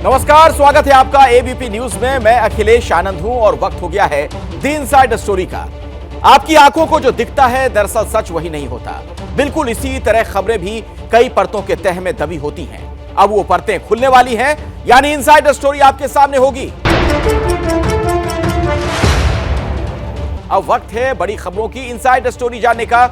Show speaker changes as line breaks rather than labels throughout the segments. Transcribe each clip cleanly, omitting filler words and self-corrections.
नमस्कार, स्वागत है आपका एबीपी न्यूज में। मैं अखिलेश आनंद हूं और वक्त हो गया है द इनसाइड स्टोरी का। आपकी आंखों को जो दिखता है दरअसल सच वही नहीं होता। बिल्कुल इसी तरह खबरें भी कई परतों के तह में दबी होती हैं। अब वो परतें खुलने वाली हैं, यानी इनसाइड स्टोरी आपके सामने होगी। अब वक्त है बड़ी खबरों की इनसाइड स्टोरी जानने का।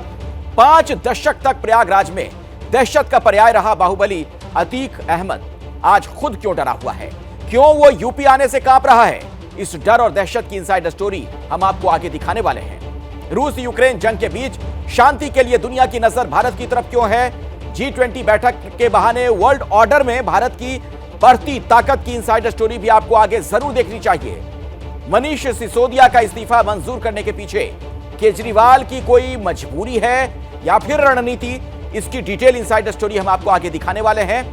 5 दशक तक प्रयागराज में दहशत का पर्याय रहा बाहुबली अतीक अहमद आज खुद क्यों डरा हुआ है, क्यों वो यूपी आने से कांप रहा है, इस डर और दहशत की इनसाइड स्टोरी हम आपको आगे दिखाने वाले हैं। रूस यूक्रेन जंग के बीच शांति के लिए दुनिया की नजर भारत की तरफ क्यों है, G20 बैठक के बहाने वर्ल्ड ऑर्डर में भारत की बढ़ती ताकत की इनसाइड स्टोरी भी आपको आगे जरूर देखनी चाहिए। मनीष सिसोदिया का इस्तीफा मंजूर करने के पीछे केजरीवाल की कोई मजबूरी है या फिर रणनीति, इसकी डिटेल इनसाइड स्टोरी हम आपको आगे दिखाने वाले हैं।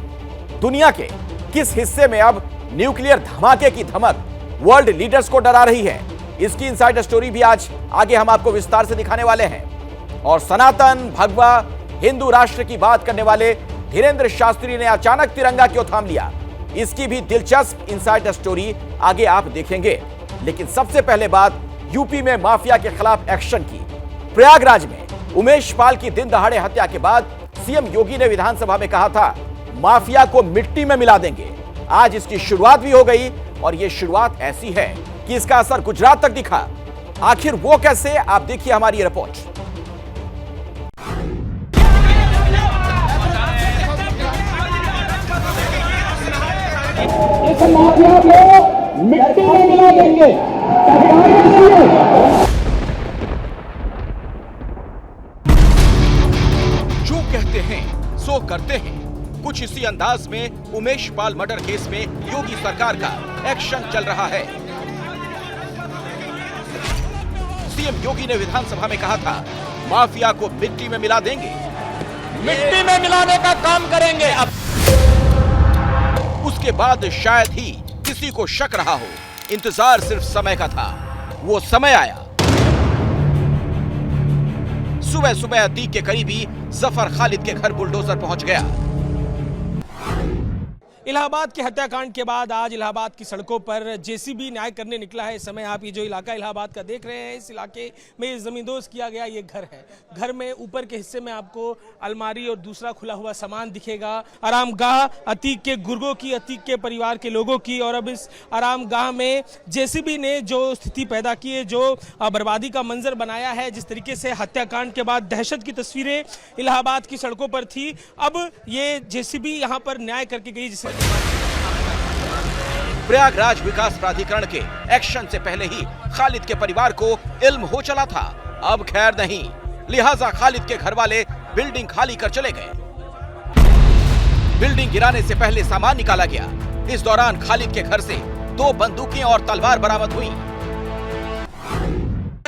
दुनिया के किस हिस्से में अब न्यूक्लियर धमाके की धमक वर्ल्ड लीडर्स को डरा रही है, इसकी इनसाइड स्टोरी भी आज आगे हम आपको विस्तार से दिखाने वाले हैं। और सनातन भगवा हिंदू राष्ट्र की बात करने वाले धीरेन्द्र शास्त्री ने अचानक तिरंगा क्यों थाम लिया, इसकी भी दिलचस्प इनसाइड स्टोरी आगे आप देखेंगे। लेकिन सबसे पहले बात यूपी में माफिया के खिलाफ एक्शन की। प्रयागराज में उमेश पाल की दिन दहाड़े हत्या के बाद सीएम योगी ने विधानसभा में कहा था माफिया को मिट्टी में मिला देंगे। आज इसकी शुरुआत भी हो गई और यह शुरुआत ऐसी है कि इसका असर गुजरात तक दिखा। आखिर वो कैसे, आप देखिए हमारी रिपोर्ट।
इस माफिया को मिट्टी में मिला देंगे।
जो कहते हैं सो करते हैं, कुछ इसी अंदाज में उमेश पाल मर्डर केस में योगी सरकार का एक्शन चल रहा है। सीएम योगी ने विधानसभा में कहा था माफिया को मिट्टी में मिला देंगे,
मिट्टी में मिलाने का काम करेंगे। अब
उसके बाद शायद ही किसी को शक रहा हो, इंतजार सिर्फ समय का था। वो समय आया। सुबह सुबह अतीक के करीबी जफर खालिद के घर बुलडोजर पहुंच गया।
इलाहाबाद के हत्याकांड के बाद आज इलाहाबाद की सड़कों पर जेसीबी न्याय करने निकला है। इस समय आप ये जो इलाका इलाहाबाद का देख रहे हैं, इस इलाके में जमींदोज किया गया ये घर है। घर में ऊपर के हिस्से में आपको अलमारी और दूसरा खुला हुआ सामान दिखेगा। आरामगाह अतीक के गुर्गों की, अतीक के परिवार के लोगों की। और अब इस आरामगाह में जेसीबी ने जो स्थिति पैदा की है, जो बर्बादी का मंजर बनाया है, जिस तरीके से हत्याकांड के बाद दहशत की तस्वीरें इलाहाबाद की सड़कों पर थी, अब ये जेसीबी यहाँ पर न्याय करके गई। जिसे
प्रयागराज विकास प्राधिकरण के एक्शन से पहले ही खालिद के परिवार को इल्म हो चला था। अब खैर नहीं, लिहाजा खालिद के घर वाले बिल्डिंग खाली कर चले गए। बिल्डिंग गिराने से पहले सामान निकाला गया। इस दौरान खालिद के घर से 2 बंदूकें और तलवार बरामद हुई।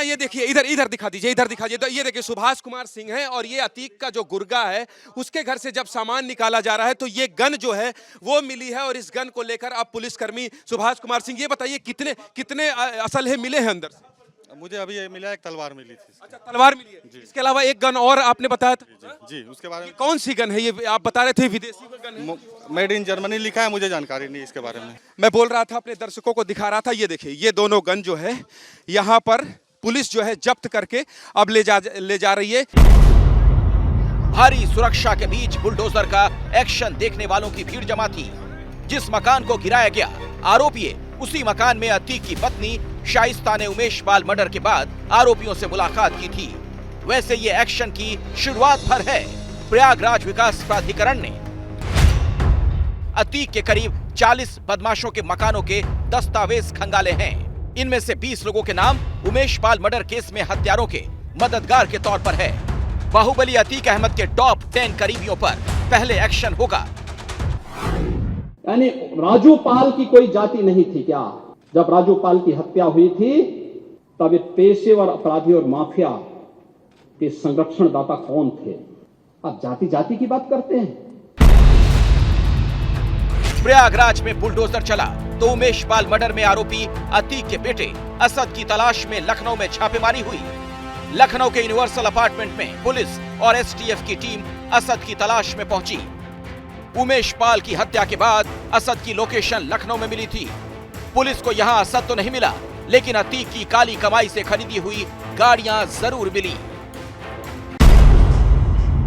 ये देखिए, इधर दिखा दीजिए, इधर दिखा दीजिए। तो ये देखिए सुभाष कुमार सिंह है और ये अतीक का जो गुर्गा है, उसके घर से जब सामान निकाला जा रहा है तो ये गन जो है वो मिली है। और इस गन को लेकर अब पुलिसकर्मी सुभाष कुमार सिंह, ये बताइए कितने असल है मिले हैं अंदर से?
मुझे अभी ये मिला, एक तलवार मिली थी।
अच्छा, तलवार मिली है। इसके अलावा एक गन और आपने बताया था?
जी, उसके बारे में।
कौन सी गन है ये? आप बता रहे थे विदेशी गन है।
मेड इन जर्मनी लिखा है, मुझे जानकारी नहीं इसके बारे में।
मैं बोल रहा था, अपने दर्शकों को दिखा रहा था। ये देखिए, ये दोनों गन जो है यहाँ पर पुलिस जो है जब्त करके अब ले जा रही है।
भारी सुरक्षा के बीच बुलडोजर का एक्शन देखने वालों की भीड़ जमा थी। जिस मकान को गिराया गया, आरोपी उसी मकान में अतीक की पत्नी शाइस्ता ने उमेश पाल मर्डर के बाद आरोपियों से मुलाकात की थी। वैसे ये एक्शन की शुरुआत भर है। प्रयागराज विकास प्राधिकरण ने अतीक के करीब 40 बदमाशों के मकानों के दस्तावेज खंगाले हैं। इनमें से 20 लोगों के नाम उमेश पाल मर्डर केस में हत्यारों के मददगार के तौर पर है। बाहुबली अतीक अहमद के टॉप 10 करीबियों पर पहले एक्शन होगा।
यानी राजू पाल की कोई जाति नहीं थी क्या? जब राजू पाल की हत्या हुई थी तब एक पेशेवर अपराधी और माफिया के संरक्षणदाता कौन थे? आप जाति की बात करते हैं।
प्रयागराज में बुलडोजर चला तो उमेश पाल मर्डर में आरोपी अतीक के बेटे असद की तलाश में लखनऊ में छापेमारी हुई। लखनऊ के यूनिवर्सल अपार्टमेंट में पुलिस और एसटीएफ की टीम असद की तलाश में पहुंची। उमेश पाल की हत्या के बाद असद की लोकेशन लखनऊ में मिली थी। पुलिस को यहां असद तो नहीं मिला, लेकिन अतीक की काली कमाई से खरीदी हुई गाड़ियां जरूर मिली।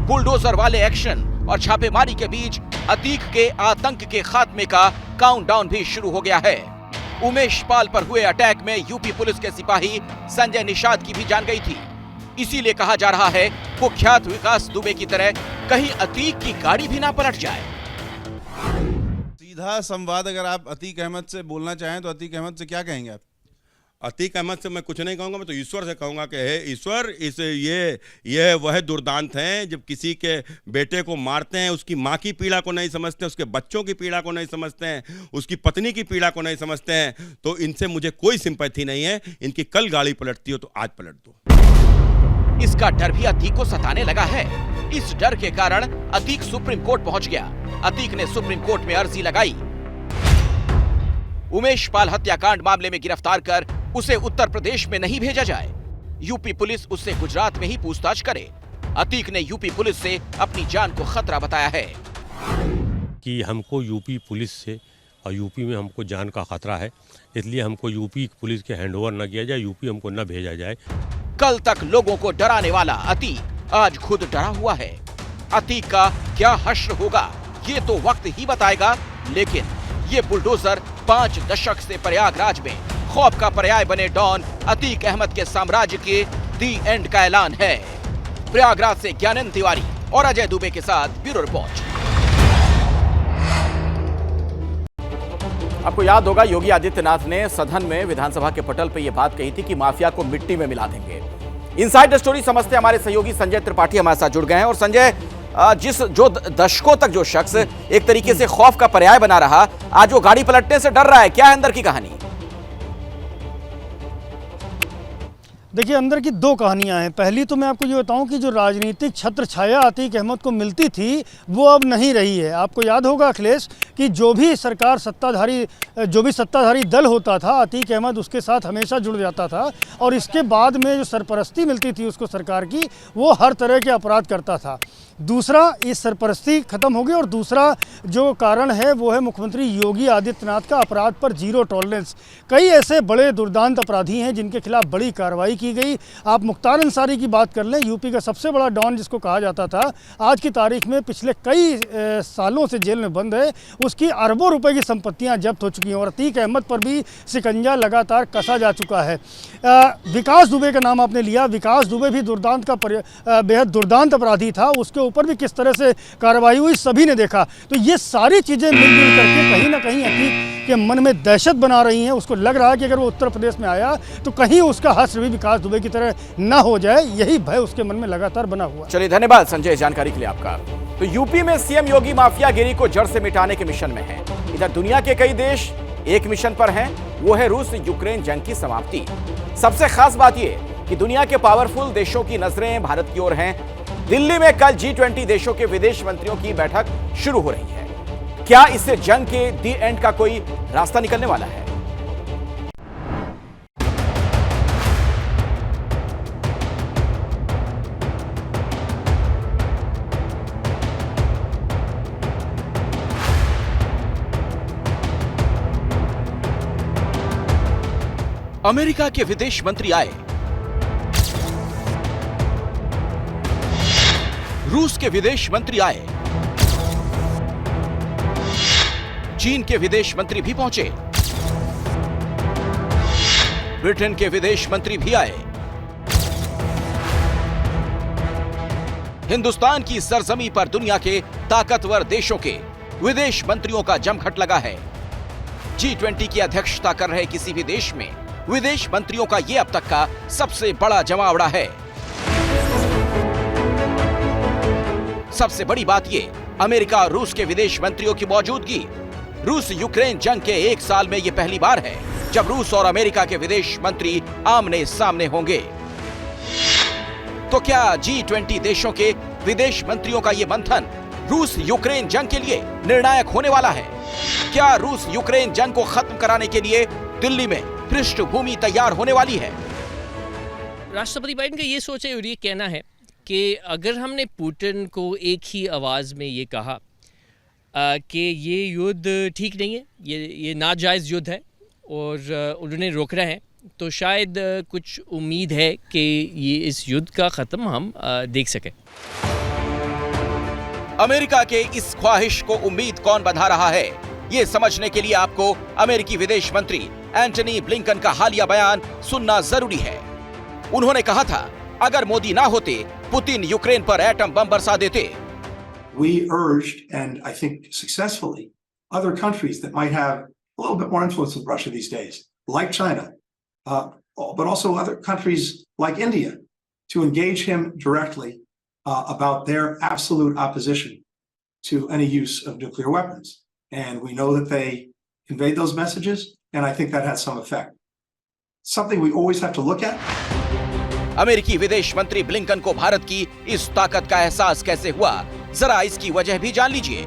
बुलडोजर वाले एक्शन और छापेमारी के बीच अतीक के आतंक के खात्मे का काउंटडाउन भी शुरू हो गया है। उमेश पाल पर हुए अटैक में यूपी पुलिस के सिपाही संजय निषाद की भी जान गई थी। इसीलिए कहा जा रहा है कुख्यात विकास दुबे की तरह कहीं अतीक की गाड़ी भी ना पलट जाए।
सीधा संवाद अगर आप अतीक अहमद से बोलना चाहें तो अतीक अहमद से क्या कहेंगे आप?
अतीक अहमद से मैं कुछ नहीं कहूँगा, मैं तो ईश्वर से कहूँगा कि हे ईश्वर, ये वह दुर्दांत हैं जब किसी के बेटे को मारते हैं, उसकी माँ की पीड़ा को नहीं समझते, उसके बच्चों की पीड़ा को नहीं समझते हैं, उसकी पत्नी की पीड़ा को नहीं समझते हैं, तो इनसे मुझे कोई सिंपैथी नहीं है। इनकी कल गाड़ी पलटती हो तो आज पलट दो।
इसका डर भी अतीक को सताने लगा है। इस डर के कारण अतीक सुप्रीम कोर्ट पहुंच गया। अतीक ने सुप्रीम कोर्ट में अर्जी लगाई, उमेश पाल हत्याकांड मामले में गिरफ्तार कर उसे उत्तर प्रदेश में नहीं भेजा जाए। यूपी पुलिस उससे गुजरात में ही पूछताछ करे। अतीक ने यूपी पुलिस से अपनी जान को खतरा बताया है
कि हमको यूपी पुलिस से और यूपी में हमको जान का खतरा है, इसलिए हमको यूपी पुलिस के हैंडओवर न किया जाए, यूपी हमको न भेजा जाए।
कल तक लोगों को डराने वाला अतीक आज खुद डरा हुआ है। अतीक का क्या हश्र होगा ये तो वक्त ही बताएगा, लेकिन ये बुलडोजर 5 दशक से प्रयागराज में खौफ का पर्याय बने डॉन अतीक अहमद के साम्राज्य के दी एंड का ऐलान है। प्रयागराज से ज्ञानंद तिवारी और अजय दुबे के साथ ब्यूरो रिपोर्ट। आपको याद होगा योगी आदित्यनाथ ने सदन में विधानसभा के पटल पर यह बात कही थी कि माफिया को मिट्टी में मिला देंगे। इनसाइड स्टोरी समझते हमारे सहयोगी संजय त्रिपाठी हमारे साथ जुड़ गए हैं। और संजय, जो दशकों तक जो शख्स एक तरीके से खौफ का पर्याय बना रहा, आज वो गाड़ी पलटने से डर रहा है, क्या है अंदर की कहानी?
देखिए, अंदर की 2 कहानियां हैं। पहली तो मैं आपको ये बताऊं कि जो राजनीतिक छत्र छाया अतीक अहमद को मिलती थी वो अब नहीं रही है। आपको याद होगा अखिलेश कि जो भी सत्ताधारी दल होता था, अतीक अहमद उसके साथ हमेशा जुड़ जाता था और इसके बाद में जो सरपरस्ती मिलती थी उसको सरकार की, वो हर तरह के अपराध करता था। दूसरा, इस सरपरस्ती खत्म हो गई और दूसरा जो कारण है वो है मुख्यमंत्री योगी आदित्यनाथ का अपराध पर जीरो टॉलरेंस। कई ऐसे बड़े दुर्दांत अपराधी हैं जिनके खिलाफ बड़ी कार्रवाई की गई। आप मुख्तार अंसारी की बात कर लें, यूपी का सबसे बड़ा डॉन जिसको कहा जाता था, आज की तारीख में पिछले कई सालों से जेल में बंद है। उसकी अरबों रुपए की संपत्तियां जब्त हो चुकी हैं और अतीक अहमद पर भी शिकंजा लगातार कसा जा चुका है। विकास दुबे का नाम आपने लिया। विकास दुबे भी दुर्दांत का बेहद दुर्दांत अपराधी था, उसके ऊपर भी किस तरह से कार्रवाई हुई सभी ने देखा। तो ये सारी चीज़ें मिलजुल करके कहीं ना कहीं अतीक के मन में दहशत बना रही हैं। उसको लग रहा है कि अगर वो उत्तर प्रदेश में आया तो कहीं उसका हश्र भी विकास दुबे की तरह ना हो जाए, यही भय उसके मन में लगातार बना हुआ।
चलिए, धन्यवाद संजय इस जानकारी के लिए आपका। तो यूपी में सीएम योगी माफियागिरी को जड़ से मिटाने के मिशन में है। इधर दुनिया के कई देश एक मिशन पर हैं, वो है रूस यूक्रेन जंग की समाप्ति। सबसे खास बात यह कि दुनिया के पावरफुल देशों की नजरें भारत की ओर हैं। दिल्ली में कल G20 देशों के विदेश मंत्रियों की बैठक शुरू हो रही है। क्या इससे जंग के दी एंड का कोई रास्ता निकलने वाला है? अमेरिका के विदेश मंत्री आए, रूस के विदेश मंत्री आए, चीन के विदेश मंत्री भी पहुंचे, ब्रिटेन के विदेश मंत्री भी आए। हिंदुस्तान की सरजमी पर दुनिया के ताकतवर देशों के विदेश मंत्रियों का जमघट लगा है। G20 की अध्यक्षता कर रहे किसी भी देश में विदेश मंत्रियों का यह अब तक का सबसे बड़ा जमावड़ा है। सबसे बड़ी बात यह, अमेरिका और रूस के विदेश मंत्रियों की मौजूदगी। रूस यूक्रेन जंग के 1 साल में यह पहली बार है जब रूस और अमेरिका के विदेश मंत्री आमने सामने होंगे। तो क्या G20 देशों के विदेश मंत्रियों का यह मंथन रूस यूक्रेन जंग के लिए निर्णायक होने वाला है? क्या रूस यूक्रेन जंग को खत्म कराने के लिए दिल्ली में पृष्ठभूमि तैयार होने वाली है?
राष्ट्रपति बाइडेन का ये सोच है और ये कहना है कि अगर हमने पुतिन को एक ही आवाज़ में ये कहा, कि ये युद्ध ठीक नहीं है, ये नाजायज़ युद्ध है और उन्होंने रोकना है। तो शायद कुछ उम्मीद है कि ये इस युद्ध का ख़त्म हम देख सकें।
अमेरिका के इस ख्वाहिश को उम्मीद कौन बंधा रहा है, ये समझने के लिए आपको अमेरिकी विदेश मंत्री एंटनी ब्लिंकन का हालिया बयान सुनना जरूरी है। उन्होंने कहा था, अगर मोदी ना होते, पुतिन यूक्रेन पर एटम बम बरसा देते।
We urged, and I think successfully, other countries that might have a little bit more influence with Russia these days, like China, but also other countries like India, to engage him directly about their absolute opposition to any use of nuclear weapons. And we know that they conveyed those messages, and I think that had some effect. Something we always have to look at.
अमेरिकी विदेश मंत्री Blinken को भारत की इस ताकत का एहसास कैसे हुआ, जरा इसकी वजह भी जान लीजिए।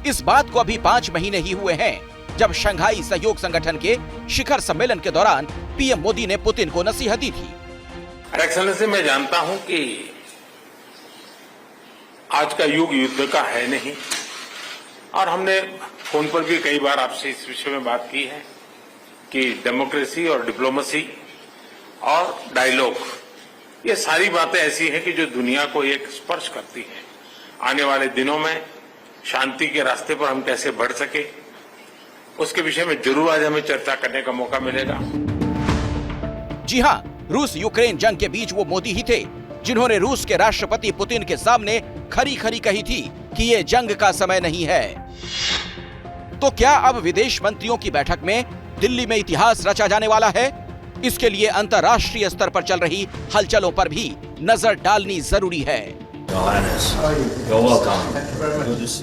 इस बात को अभी 5 महीने ही हुए हैं जब शंघाई सहयोग संगठन के शिखर सम्मेलन के दौरान पीएम मोदी ने पुतिन को नसीहत दी थी।
एक्सेलेंसी, मैं जानता हूं कि आज का युग युद्ध का है नहीं, और हमने फोन पर भी कई बार आपसे इस विषय में बात की है कि डेमोक्रेसी और डिप्लोमेसी और डायलॉग, ये सारी बातें ऐसी हैं कि जो दुनिया को एक स्पर्श करती है। आने वाले दिनों में शांति के रास्ते पर हम कैसे बढ़ सके, उसके विषय में जरूर आज हमें चर्चा करने का मौका मिलेगा।
जी हां, रूस यूक्रेन जंग के बीच वो मोदी ही थे जिन्होंने रूस के राष्ट्रपति पुतिन के सामने खरी खरी कही थी कि ये जंग का समय नहीं है। तो क्या अब विदेश मंत्रियों की बैठक में दिल्ली में इतिहास रचा जाने वाला है? इसके लिए अंतर्राष्ट्रीय स्तर पर चल रही हलचलों पर भी नजर डालनी जरूरी है।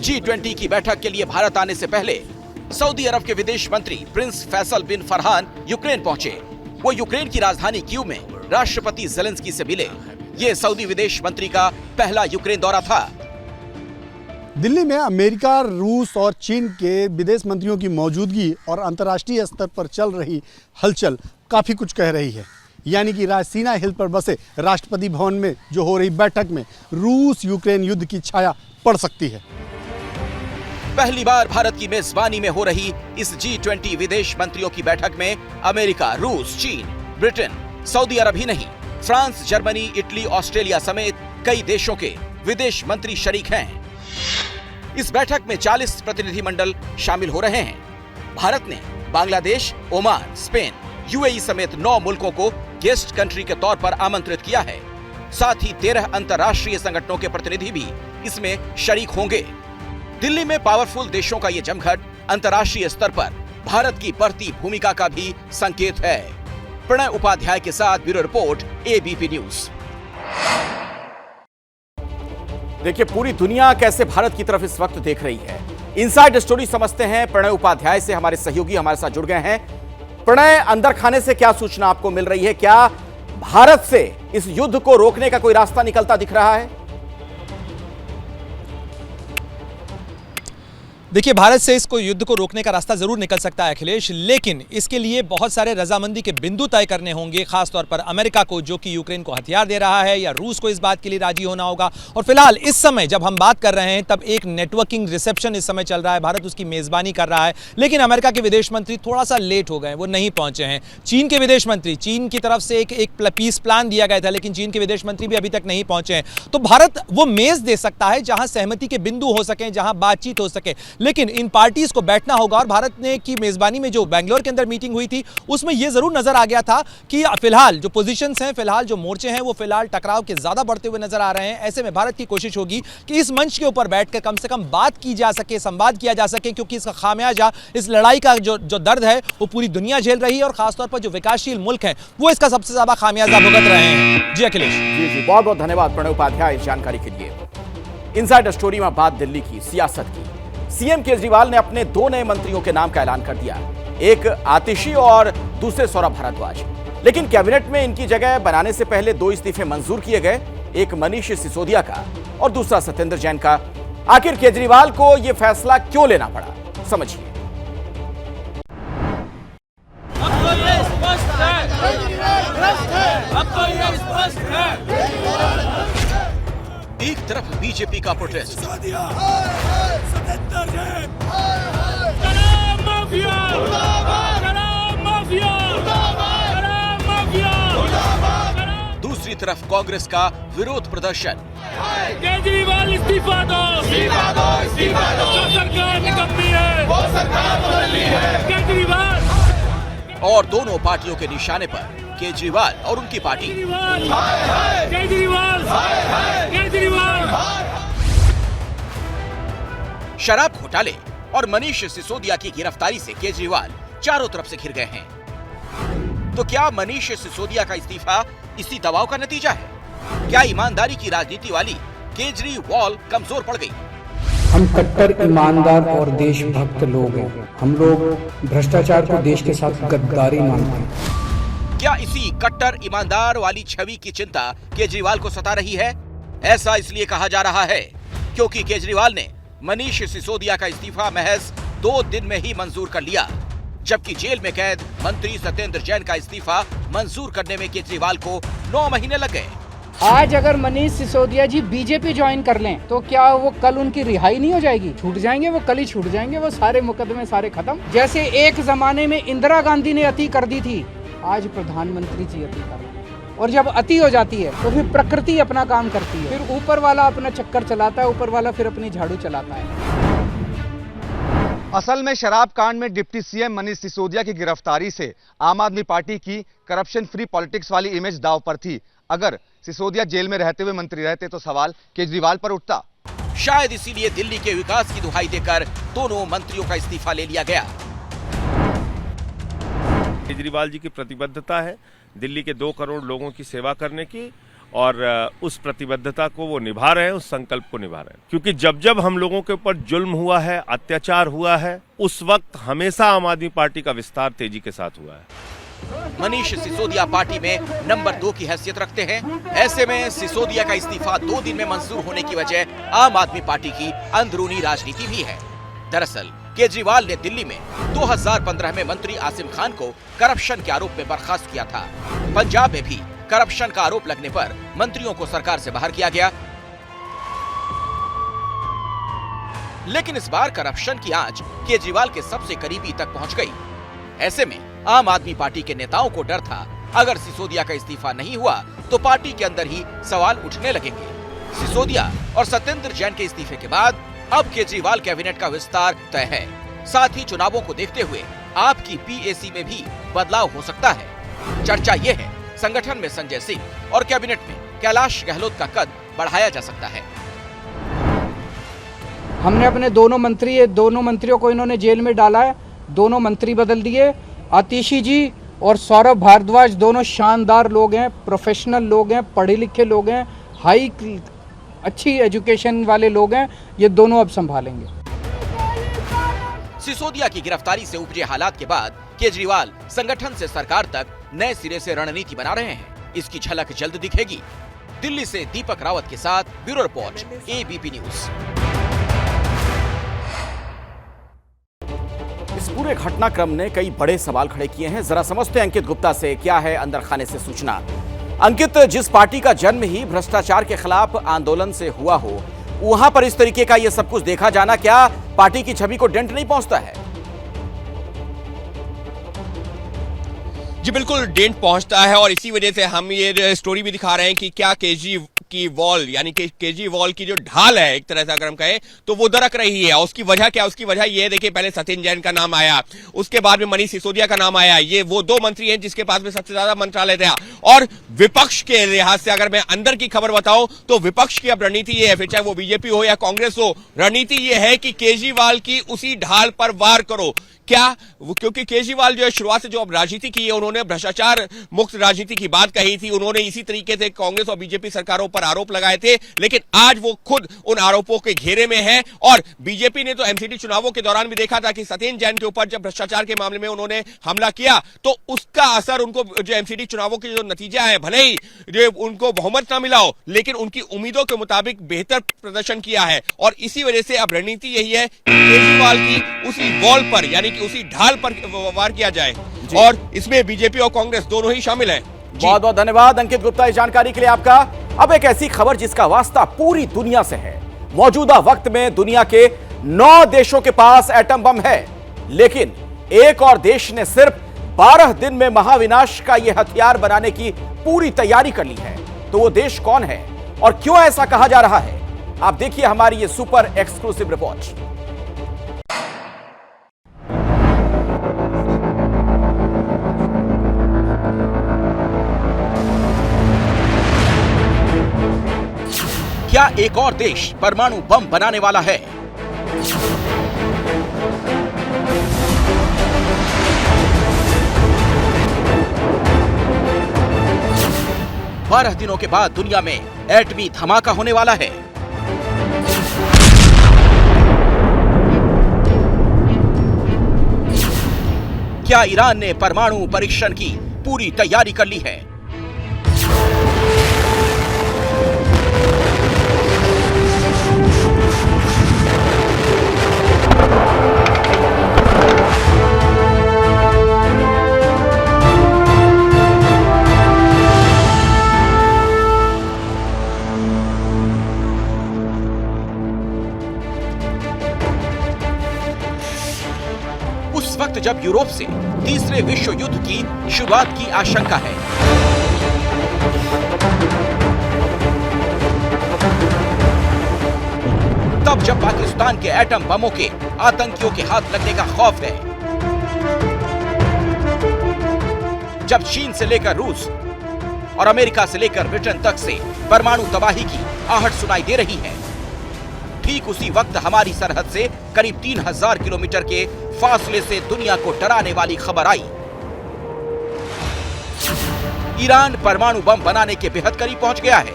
G20 की बैठक के लिए भारत आने से पहले सऊदी अरब के विदेश मंत्री प्रिंस फैसल बिन फरहान यूक्रेन पहुंचे। वो यूक्रेन की राजधानी कीव में राष्ट्रपति ज़ेलेंस्की से मिले। ये सऊदी विदेश मंत्री का पहला यूक्रेन दौरा था।
दिल्ली में अमेरिका, रूस और चीन के विदेश मंत्रियों की मौजूदगी और अंतर्राष्ट्रीय स्तर पर चल रही हलचल काफ़ी कुछ कह रही है। यानी कि रायसीना हिल पर बसे राष्ट्रपति भवन में जो हो रही बैठक में रूस यूक्रेन युद्ध की छाया पड़ सकती है।
पहली बार भारत की मेजबानी में हो रही इस G20 विदेश मंत्रियों की बैठक में अमेरिका, रूस, चीन, ब्रिटेन, सऊदी अरब ही नहीं, फ्रांस, जर्मनी, इटली, ऑस्ट्रेलिया समेत कई देशों के विदेश मंत्री शरीक हैं। इस बैठक में 40 प्रतिनिधिमंडल शामिल हो रहे हैं। भारत ने बांग्लादेश, ओमान, स्पेन, यूएई समेत 9 मुल्कों को गेस्ट कंट्री के तौर पर आमंत्रित किया है। साथ ही 13 अंतर्राष्ट्रीय संगठनों के प्रतिनिधि भी इसमें शरीक होंगे। दिल्ली में पावरफुल देशों का ये जमघट अंतर्राष्ट्रीय स्तर पर भारत की बढ़ती भूमिका का भी संकेत है। प्रणय उपाध्याय के साथ ब्यूरो रिपोर्ट, एबीपी न्यूज। देखिए, पूरी दुनिया कैसे भारत की तरफ इस वक्त देख रही है। इनसाइड स्टोरी समझते हैं। प्रणय उपाध्याय से हमारे सहयोगी हमारे साथ जुड़ गए हैं। प्रणय, अंदर खाने से क्या सूचना आपको मिल रही है? क्या भारत से इस युद्ध को रोकने का कोई रास्ता निकलता दिख रहा है?
देखिए, भारत से इसको युद्ध को रोकने का रास्ता जरूर निकल सकता है अखिलेश, लेकिन इसके लिए बहुत सारे रजामंदी के बिंदु तय करने होंगे, खासतौर पर अमेरिका को जो कि यूक्रेन को हथियार दे रहा है, या रूस को इस बात के लिए राजी होना होगा। और फिलहाल इस समय जब हम बात कर रहे हैं तब एक नेटवर्किंग रिसेप्शन इस समय चल रहा है, भारत उसकी मेजबानी कर रहा है, लेकिन अमेरिका के विदेश मंत्री थोड़ा सा लेट हो गए, वो नहीं पहुंचे हैं। चीन के विदेश मंत्री, चीन की तरफ से एक पीस प्लान दिया गया था, लेकिन चीन के विदेश मंत्री भी अभी तक नहीं पहुंचे हैं। तो भारत वो मेज दे सकता है जहां सहमति के बिंदु हो सके, जहां बातचीत हो सके, लेकिन इन पार्टी को बैठना होगा। और भारत ने की मेजबानी में जो बेंगलोर के अंदर मीटिंग हुई थी उसमें यह जरूर नजर आ गया था कि फिलहाल जो पोजीशंस हैं, फिलहाल जो मोर्चे हैं, वो फिलहाल टकराव के ज्यादा बढ़ते हुए नजर आ रहे हैं। ऐसे में भारत की कोशिश होगी कि इस मंच के ऊपर बैठकर कम से कम बात की जा सके, संवाद किया जा सके, क्योंकि इसका खामियाजा, इस लड़ाई का जो दर्द है वो पूरी दुनिया झेल रही है, और खासतौर पर जो विकासशील मुल्क हैं वो इसका सबसे ज्यादा खामियाजा भुगत रहे हैं। जी अखिलेश। जी,
बहुत बहुत धन्यवाद प्रणय उपाध्याय इस जानकारी के लिए। इनसाइड स्टोरी में बात दिल्ली की सियासत की। सीएम केजरीवाल ने अपने 2 नए मंत्रियों के नाम का ऐलान कर दिया, एक आतिशी और दूसरे सौरभ भारद्वाज। लेकिन कैबिनेट में इनकी जगह बनाने से पहले 2 इस्तीफे मंजूर किए गए, एक मनीष सिसोदिया का और दूसरा सत्येंद्र जैन का। आखिर केजरीवाल को यह फैसला क्यों लेना पड़ा, समझिए। एक तरफ बीजेपी का प्रोटेस्ट, दूसरी तरफ कांग्रेस का विरोध प्रदर्शन।
केजरीवाल इस्तीफा दो, इस्तीफा दो, इस्तीफा दो। जो सरकार निकम्मी है, वो सरकार बदलनी है। केजरीवाल।
और दोनों पार्टियों के निशाने पर केजरीवाल और उनकी पार्टी।
केजरीवाल, केजरीवाल।
शराब घोटाले और मनीष सिसोदिया की गिरफ्तारी से केजरीवाल चारों तरफ से घिर गए हैं। तो क्या मनीष सिसोदिया का इस्तीफा इसी दबाव का नतीजा है? क्या ईमानदारी की राजनीति वाली केजरीवाल कमजोर पड़ गई?
हम कट्टर ईमानदार और देशभक्त लोग हैं। हम लोग भ्रष्टाचार को देश के साथ गद्दारी मानते हैं।
क्या इसी कट्टर ईमानदार वाली छवि की चिंता केजरीवाल को सता रही है? ऐसा इसलिए कहा जा रहा है क्योंकि केजरीवाल ने मनीष सिसोदिया का इस्तीफा महज 2 दिन में ही मंजूर कर लिया, जबकि जेल में कैद मंत्री सत्येंद्र जैन का इस्तीफा मंजूर करने में केजरीवाल को 9 महीने लग गए।
आज अगर मनीष सिसोदिया जी बीजेपी ज्वाइन कर लें तो क्या वो कल उनकी रिहाई नहीं हो जाएगी? छूट जाएंगे, वो कल ही छूट जाएंगे, वो सारे मुकदमे सारे खत्म। जैसे एक जमाने में इंदिरा गांधी ने अति कर दी थी, आज प्रधानमंत्री जी अति कर रहे हैं। और जब अति हो जाती है तो फिर प्रकृति अपना काम करती है, फिर ऊपर वाला अपना चक्कर चलाता है, ऊपर वाला फिर अपनी झाड़ू चलाता है।
असल में शराब कांड में डिप्टी सीएम मनीष सिसोदिया की गिरफ्तारी से आम आदमी पार्टी की करप्शन फ्री पॉलिटिक्स वाली इमेज दांव पर थी। अगर सिसोदिया जेल में रहते हुए मंत्री रहते तो सवाल केजरीवाल पर उठता।
शायद इसीलिए दिल्ली के विकास की दुहाई देकर दोनों मंत्रियों का इस्तीफा ले लिया गया।
केजरीवाल जी की प्रतिबद्धता है दिल्ली के 2 करोड़ लोगों की सेवा करने की, और उस प्रतिबद्धता को वो निभा रहे हैं, उस संकल्प को निभा रहे हैं। क्योंकि जब जब हम लोगों के ऊपर जुल्म हुआ है, अत्याचार हुआ है, उस वक्त हमेशा आम आदमी पार्टी का विस्तार तेजी के साथ हुआ है।
मनीष सिसोदिया पार्टी में नंबर 2 की हैसियत रखते हैं। ऐसे में सिसोदिया का इस्तीफा 2 दिन में मंजूर होने की वजह आम आदमी पार्टी की अंदरूनी राजनीति भी है। दरअसल केजरीवाल ने दिल्ली में 2015 में मंत्री आसिम खान को करप्शन के आरोप में बर्खास्त किया था। पंजाब में भी करप्शन का आरोप लगने पर मंत्रियों को सरकार से बाहर किया गया। लेकिन इस बार करप्शन की आंच केजरीवाल के सबसे करीबी तक पहुंच गई। ऐसे में आम आदमी पार्टी के नेताओं को डर था, अगर सिसोदिया का इस्तीफा नहीं हुआ तो पार्टी के अंदर ही सवाल उठने लगेंगे। सिसोदिया और सत्येंद्र जैन के इस्तीफे के बाद अब केजरीवाल कैबिनेट का विस्तार तय है। साथ ही चुनावों को देखते हुए आपकी पीएसी में भी बदलाव हो सकता है। चर्चा ये है संगठन में संजय सिंह और कैबिनेट में कैलाश गहलोत का कद बढ़ाया जा सकता है।
हमने अपने दोनों मंत्रियों को इन्होंने जेल में डाला है, दोनों मंत्री बदल दिए। आतिशी जी और सौरभ भारद्वाज दोनों शानदार लोग हैं, प्रोफेशनल लोग हैं, पढ़े लिखे लोग हैं, अच्छी एजुकेशन वाले लोग हैं, ये दोनों अब संभालेंगे।
सिसोदिया की गिरफ्तारी से उपजे हालात के बाद केजरीवाल संगठन से सरकार तक नए सिरे से रणनीति बना रहे हैं। इसकी झलक जल्द दिखेगी। दिल्ली से दीपक रावत के साथ ब्यूरो रिपोर्ट, एबीपी न्यूज। इस पूरे घटनाक्रम ने कई बड़े सवाल खड़े किए हैं। जरा समझते हैं अंकित गुप्ता से क्या है अंदर खाने से सूचना। अंकित, जिस पार्टी का जन्म ही भ्रष्टाचार के खिलाफ आंदोलन से हुआ हो, वहां पर इस तरीके का ये सब कुछ देखा जाना क्या पार्टी की छवि को डेंट नहीं पहुंचता है?
जी बिल्कुल डेंट पहुंचता है, और इसी वजह से हम ये स्टोरी भी दिखा रहे हैं कि क्या केजरीवाल यानी कि केजरीवाल की जो ढाल है एक तरह से अगर हम कहें तो वो दरक रही है। उसकी वजह क्या? उसकी वजह ये है, देखिए पहले सत्येंद्र जैन का नाम आया, उसके बाद में मनीष सिसोदिया का नाम आया। ये वो 2 मंत्री हैं जिसके पास में सबसे ज्यादा मंत्रालय था। और विपक्ष के लिहाज से अगर मैं अंदर की खबर बताऊं तो विपक्ष की अब रणनीति ये है, फिर चाहे वो बीजेपी हो या कांग्रेस हो, रणनीति ये है कि केजरीवाल की उसी ढाल पर वार करो। क्या? क्योंकि केजरीवाल जो है शुरुआत से जो अब राजनीति की है, उन्होंने भ्रष्टाचार मुक्त राजनीति की बात कही थी। उन्होंने इसी तरीके से कांग्रेस और बीजेपी सरकारों पर आरोप लगाए थे, लेकिन आज वो खुद उन आरोपों के घेरे में है। और बीजेपी ने तो एमसीडी चुनावों के दौरान भी देखा था कि सत्येंद्र जैन के ऊपर जब भ्रष्टाचार के मामले में उन्होंने हमला किया तो उसका असर उनको जो एमसीडी चुनावों के जो नतीजा है, भले ही जो उनको बहुमत ना मिला हो, लेकिन उनकी उम्मीदों के मुताबिक बेहतर प्रदर्शन किया है। और इसी वजह से अब रणनीति यही है कि केजरीवाल की उसी वॉल पर यानी कि उसी ढाल पर वार किया जाए, और इसमें बीजेपी और कांग्रेस दोनों ही शामिल हैं।
बहुत बहुत धन्यवाद अंकित गुप्ता इस जानकारी के लिए आपका। अब एक ऐसी खबर जिसका वास्ता पूरी दुनिया से है। मौजूदा वक्त में दुनिया के 9 देशों के पास एटम बम है, लेकिन एक और देश ने सिर्फ 12 दिन में महाविनाश का यह हथियार बनाने की पूरी तैयारी कर ली है। तो वो देश कौन है और क्यों ऐसा कहा जा रहा है, आप देखिए हमारी ये सुपर एक्सक्लूसिव रिपोर्ट। क्या एक और देश परमाणु बम बनाने वाला है? बारह दिनों के बाद दुनिया में एटमी धमाका होने वाला है। क्या ईरान ने परमाणु परीक्षण की पूरी तैयारी कर ली है? उस वक्त जब यूरोप से तीसरे विश्व युद्ध की शुरुआत की आशंका है, तब जब पाकिस्तान के एटम बमों के आतंकियों के हाथ लगने का खौफ है, जब चीन से लेकर रूस और अमेरिका से लेकर ब्रिटेन तक से परमाणु तबाही की आहट सुनाई दे रही है, ठीक उसी वक्त हमारी सरहद से करीब 3000 किलोमीटर के फासले से दुनिया को डराने वाली खबर आई। ईरान परमाणु बम बनाने के बेहद करीब पहुंच गया है।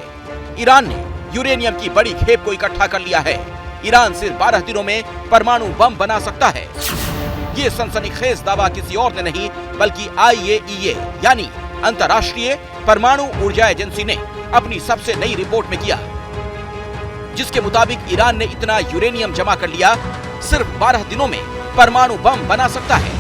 ईरान ने यूरेनियम की बड़ी खेप को इकट्ठा कर लिया है। ईरान सिर्फ 12 दिनों में परमाणु बम बना सकता है। ये सनसनीखेज दावा किसी और ने नहीं बल्कि IAEA यानी अंतर्राष्ट्रीय परमाणु ऊर्जा एजेंसी ने अपनी सबसे नई रिपोर्ट में किया, जिसके मुताबिक ईरान ने इतना यूरेनियम जमा कर लिया, सिर्फ 12 दिनों में परमाणु बम बना सकता है।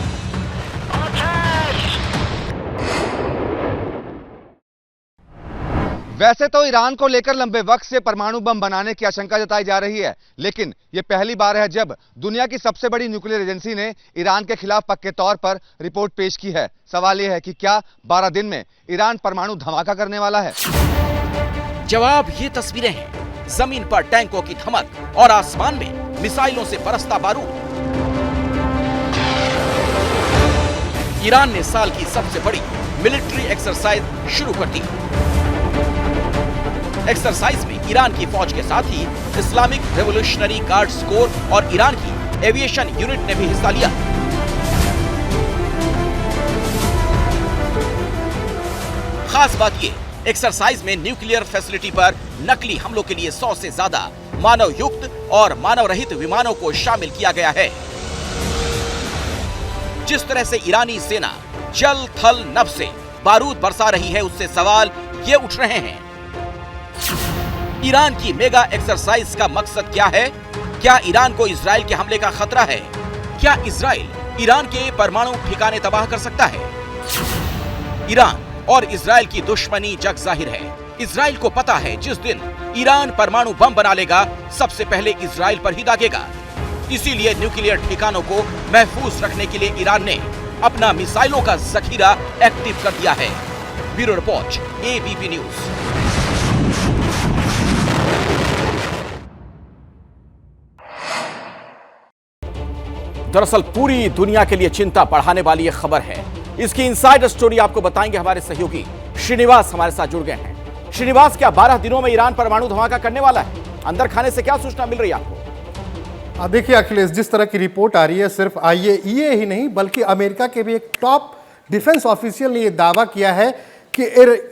वैसे तो ईरान को लेकर लंबे वक्त से परमाणु बम बनाने की आशंका जताई जा रही है, लेकिन यह पहली बार है जब दुनिया की सबसे बड़ी न्यूक्लियर एजेंसी ने ईरान के खिलाफ पक्के तौर पर रिपोर्ट पेश की है। सवाल यह है कि क्या 12 दिन में ईरान परमाणु धमाका करने वाला है?
जवाब ये तस्वीरें हैं, जमीन पर टैंकों की धमक और आसमान में मिसाइलों से बरसता बारूद। ईरान ने साल की सबसे बड़ी मिलिट्री एक्सरसाइज शुरू कर दी। एक्सरसाइज में ईरान की फौज के साथ ही इस्लामिक रेवोल्यूशनरी गार्ड्स कोर और ईरान की एविएशन यूनिट ने भी हिस्सा लिया। खास बात ये, एक्सरसाइज में न्यूक्लियर फैसिलिटी पर नकली हमलों के लिए 100 से ज्यादा मानव युक्त और मानव रहित विमानों को शामिल किया गया है। जिस तरह से ईरानी सेना जल थल नभ से बारूद बरसा रही है, उससे सवाल ये उठ रहे हैं, ईरान की मेगा एक्सरसाइज का मकसद क्या है? क्या ईरान को इजराइल के हमले का खतरा है? क्या इजराइल ईरान के परमाणु ठिकाने तबाह कर सकता है? ईरान और इजराइल की दुश्मनी जग जाहिर है। इजराइल को पता है जिस दिन ईरान परमाणु बम बना लेगा, सबसे पहले इजराइल पर ही दागेगा। इसीलिए न्यूक्लियर ठिकानों को महफूज रखने के लिए ईरान ने अपना मिसाइलों का जखीरा एक्टिव कर दिया है। Bureau report, ABP news. दरअसल पूरी दुनिया के लिए चिंता बढ़ाने वाली यह खबर है। इसकी इनसाइड स्टोरी आपको बताएंगे हमारे सहयोगी श्रीनिवास हमारे साथ जुड़ गए हैं। श्रीनिवास, क्या 12 दिनों में ईरान परमाणु धमाका करने वाला है? अंदर खाने से क्या सूचना मिल रही है आपको?
देखिए अखिलेश, जिस तरह की रिपोर्ट आ रही है, सिर्फ IAEA ही नहीं बल्कि अमेरिका के भी एक टॉप डिफेंस ऑफिशियल ने यह दावा किया है कि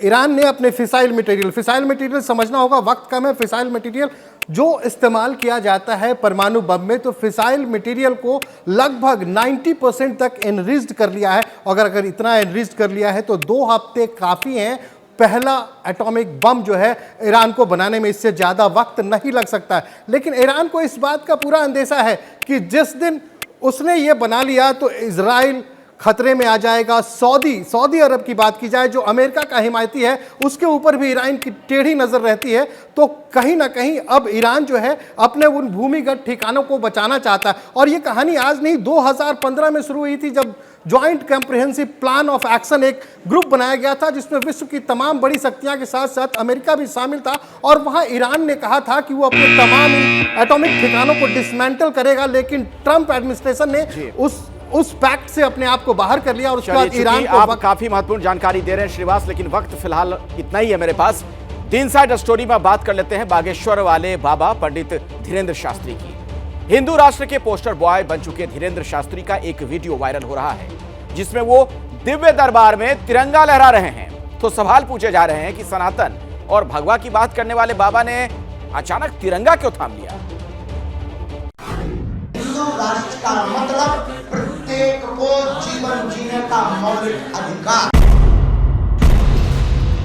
ईरान ने अपने फिसाइल मटेरियल समझना होगा, वक्त कम है। फिसाइल मटेरियल जो इस्तेमाल किया जाता है परमाणु बम में, तो फिसाइल मटेरियल को लगभग 90% तक एनरिच्ड कर लिया है। अगर इतना एनरिच्ड कर लिया है तो 2 हफ्ते काफ़ी हैं। पहला एटॉमिक बम जो है ईरान को बनाने में इससे ज़्यादा वक्त नहीं लग सकता है। लेकिन ईरान को इस बात का पूरा अंदेशा है कि जिस दिन उसने ये बना लिया तो इजराइल खतरे में आ जाएगा। सऊदी अरब की बात की जाए, जो अमेरिका का हिमायती है, उसके ऊपर भी ईरान की टेढ़ी नजर रहती है। तो कहीं ना कहीं अब ईरान जो है अपने उन भूमिगत ठिकानों को बचाना चाहता है। और ये कहानी आज नहीं, 2015 में शुरू हुई थी, जब joint comprehensive plan of action एक ग्रुप बनाया गया था, जिसमें विश्व की तमाम बड़ी शक्तियां के साथ साथ अमेरिका भी शामिल था। और वहां ईरान ने कहा था कि वो अपने तमाम एटॉमिक ठिकानों को डिसमेंटल करेगा, लेकिन ट्रंप एडमिनिस्ट्रेशन ने उस पैक्ट से अपने आप को बाहर कर लिया। और उसके बाद ईरान को
आप काफी महत्वपूर्ण जानकारी दे रहे हैं श्रीवास, लेकिन वक्त फिलहाल इतना ही है मेरे पास। द इनसाइड स्टोरी में बात कर लेते हैं बागेश्वर वाले बाबा पंडित धीरेन्द्र शास्त्री की। हिंदू राष्ट्र के पोस्टर बॉय बन चुके धीरेन्द्र शास्त्री का एक वीडियो वायरल हो रहा है, जिसमें वो दिव्य दरबार में तिरंगा लहरा रहे हैं। तो सवाल पूछे जा रहे हैं कि सनातन और भगवा की बात करने वाले बाबा ने अचानक तिरंगा क्यों थाम लिया?
हिंदू राष्ट्र का मतलब प्रत्येक को जीवन जीने का मौलिक अधिकार।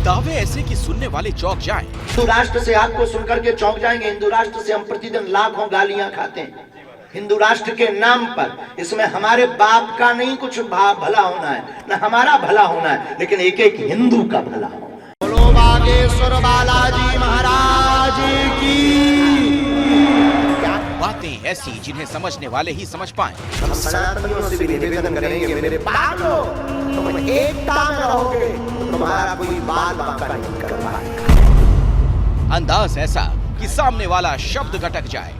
दावे ऐसे कि सुनने वाले चौंक जाएं।
हिंदू राष्ट्र से आपको सुनकर के चौंक जाएंगे। हिंदू राष्ट्र से हम प्रतिदिन लाखों गालियां खाते हैं हिंदू राष्ट्र के नाम पर। इसमें हमारे बाप का नहीं कुछ भला होना है, न हमारा भला होना है, लेकिन एक एक हिंदू का भला होना है। बोलो बागेश्वर बालाजी महाराज की।
बातें ऐसी जिन्हें समझने वाले ही समझ पाएं।
हम सनातनियों से भी निवेदन करेंगे, मेरे बालो तुम एकता में रहोगे, तुम्हारा कोई बाल बांका नहीं कर पाएगा।
अंदाज ऐसा कि सामने वाला शब्द गटक जाए।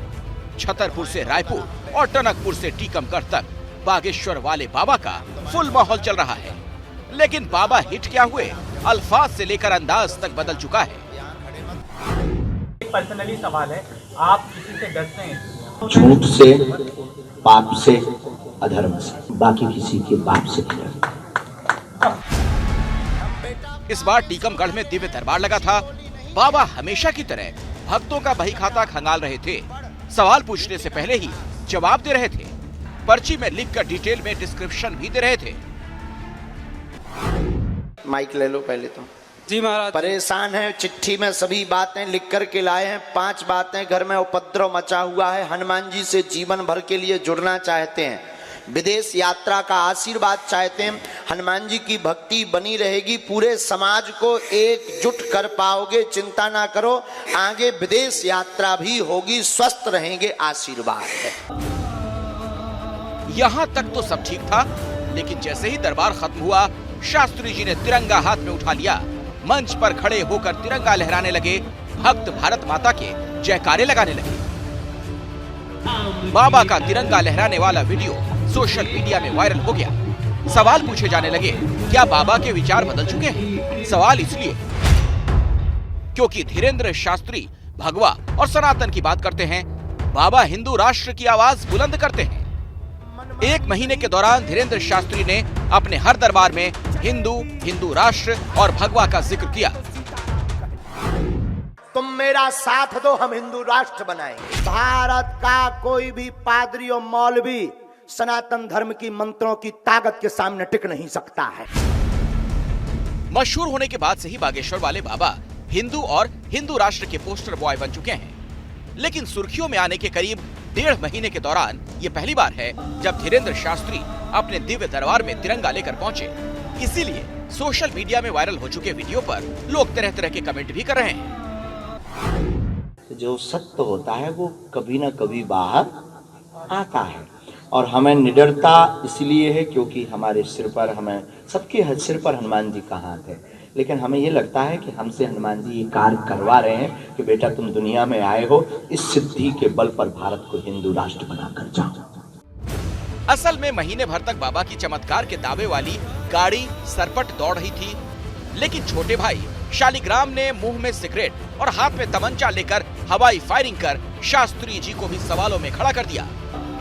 छतरपुर से रायपुर और टनकपुर से टीकमगढ़ तक बागेश्वर वाले बाबा का फुल माहौल चल रहा है। लेकिन बाबा हिट क्या हुए, अल्फाज से लेकर अंदाज तक बदल चुका है।
पर्सनली सवाल है, आप किसी से डरते हैं?
झूठ से, पाप से, अधर्म से, बाकी किसी के बाप से नहीं डरता।
इस बार टीकमगढ़ में दिव्य दरबार लगा था। बाबा हमेशा की तरह भक्तों का बही खाता खंगाल रहे थे। सवाल पूछने से पहले ही जवाब दे रहे थे। पर्ची में लिखकर डिटेल में डिस्क्रिप्शन भी दे रहे थे।
माइक ले लो पहले तो।
जी महाराज।
परेशान है, चिट्ठी में सभी बातें लिख कर के लाए हैं। 5 बातें, घर में उपद्रव मचा हुआ है, हनुमान जी से जीवन भर के लिए जुड़ना चाहते हैं, विदेश यात्रा का आशीर्वाद चाहते हैं, हनुमान जी की भक्ति बनी रहेगी, पूरे समाज को एकजुट कर पाओगे, चिंता ना करो, आगे विदेश यात्रा भी होगी, स्वस्थ रहेंगे, आशीर्वाद है।
यहाँ तक तो सब ठीक था, लेकिन जैसे ही दरबार खत्म हुआ, शास्त्री जी ने तिरंगा हाथ में उठा लिया। मंच पर खड़े होकर तिरंगा लहराने लगे। भक्त भारत माता के जयकारे लगाने लगे। बाबा का तिरंगा लहराने वाला वीडियो सोशल मीडिया में वायरल हो गया। सवाल पूछे जाने लगे, क्या बाबा के विचार बदल चुके हैं? सवाल इसलिए क्योंकि धीरेन्द्र शास्त्री भगवा और सनातन की बात करते हैं, बाबा हिंदू राष्ट्र की आवाज बुलंद करते हैं। 1 महीने के दौरान धीरेन्द्र शास्त्री ने अपने हर दरबार में हिंदू राष्ट्र और भगवा का जिक्र किया।
तुम मेरा साथ दो, हम हिंदू राष्ट्र बनाएंगे। भारत का कोई भी पादरी और मौलवी सनातन धर्म की मंत्रों की ताकत के सामने टिक नहीं सकता है।
मशहूर होने के बाद से ही बागेश्वर वाले बाबा हिंदू और हिंदू राष्ट्र के पोस्टर बॉय बन चुके हैं। लेकिन सुर्खियों में आने के करीब 1.5 महीने के दौरान ये पहली बार है जब धीरेन्द्र शास्त्री अपने दिव्य दरबार में तिरंगा लेकर पहुंचे। इसीलिए सोशल मीडिया में वायरल हो चुके वीडियो पर लोग तरह तरह के कमेंट भी कर रहे हैं।
जो सत्य होता है वो कभी ना कभी बाहर आता है, और हमें निडरता इसलिए है क्योंकि हमारे सिर पर, हमें सबके सिर पर हनुमान जी का हाथ है। लेकिन हमें ये लगता है कि हमसे हनुमान जी ये कार्य करवा रहे हैं कि बेटा तुम दुनिया में आए हो, इस सिद्धि के बल पर भारत को हिंदू राष्ट्र बनाकर जाओ।
असल में महीने भर तक बाबा की चमत्कार के दावे वाली गाड़ी सरपट दौड़ रही थी। लेकिन छोटे भाई शालिग्राम ने मुंह में सिगरेट और हाथ में तमंचा लेकर हवाई फायरिंग कर शास्त्री जी को भी सवालों में खड़ा कर दिया।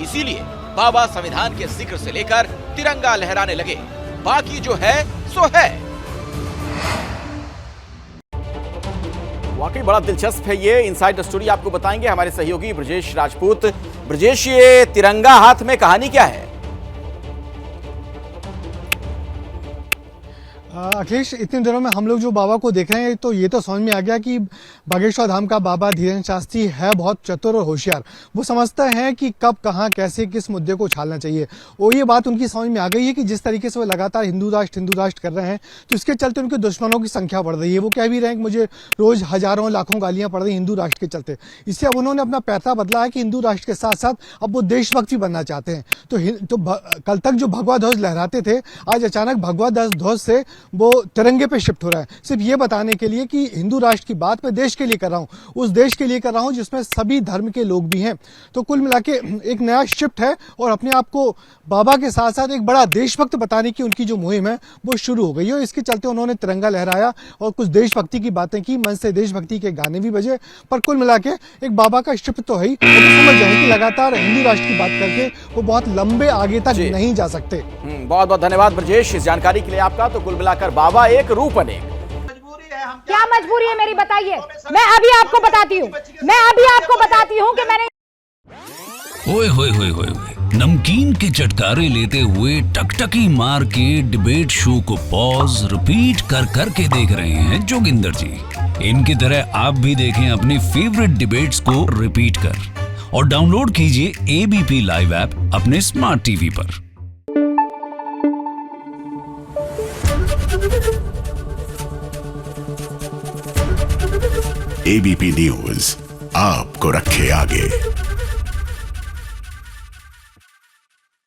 इसीलिए बाबा संविधान के जिक्र से लेकर तिरंगा लहराने लगे। बाकी जो है सो है। वाकई बड़ा दिलचस्प है ये इनसाइड स्टोरी। आपको बताएंगे हमारे सहयोगी ब्रजेश राजपूत। ब्रजेश, ये तिरंगा हाथ में कहानी क्या है?
अखिलेश, इतने दिनों में हम लोग जो बाबा को देख रहे हैं तो ये तो समझ में आ गया कि बागेश्वर धाम का बाबा धीरेन्द्र शास्त्री है बहुत चतुर और होशियार। वो समझते हैं कि कब कहाँ कैसे किस मुद्दे को उछालना चाहिए। और ये बात उनकी समझ में आ गई है कि जिस तरीके से वो लगातार हिंदू राष्ट्र कर रहे हैं तो इसके चलते उनके दुश्मनों की संख्या बढ़ रही है। वो कह भी रहे हैं कि मुझे रोज हजारों लाखों गालियां पड़ रही हिंदू राष्ट्र के चलते। इससे अब उन्होंने अपना पैसा बदला है कि हिंदू राष्ट्र के साथ साथ अब वो देशभक्ति बनना चाहते हैं। तो कल तक जो भगवा ध्वज लहराते थे, आज अचानक भगवा ध्वज से वो तिरंगे पे शिफ्ट हो रहा है, सिर्फ ये बताने के लिए कि हिंदू राष्ट्र की बात मैं देश के लिए कर रहा हूँ, उस देश के लिए कर रहा हूँ जिसमें सभी धर्म के लोग भी हैं। तो कुल मिला के एक नया शिफ्ट है और अपने आप को बाबा के साथ साथ एक बड़ा देशभक्त बताने की उनकी जो मुहिम है वो शुरू हो गई है। इसके चलते उन्होंने तिरंगा लहराया और कुछ देशभक्ति की बातें की, मंच से देशभक्ति के गाने भी बजे। पर कुल मिला के एक बाबा का शिफ्ट तो है ही, तो समझ जाए कि लगातार हिंदू राष्ट्र की बात करके वो बहुत लंबे आगे तक नहीं जा सकते।
बहुत बहुत धन्यवाद ब्रजेश इस जानकारी के लिए आपका। तो कुल मिलाकर बाबा एक रूप अनेक।
क्या मजबूरी है मेरी, बताइए। मैं अभी आपको बताती हूँ कि मैंने
ओए होए होए होए नमकीन के चटकारे लेते हुए टकटकी मार के डिबेट शो को पॉज रिपीट कर करके देख रहे हैं जोगिंदर जी। इनकी तरह आप भी देखें अपनी फेवरेट डिबेट्स को रिपीट कर और डाउनलोड कीजिए एबीपी लाइव ऐप अपने स्मार्ट टीवी पर।
एबीपी न्यूज आपको रखे आगे।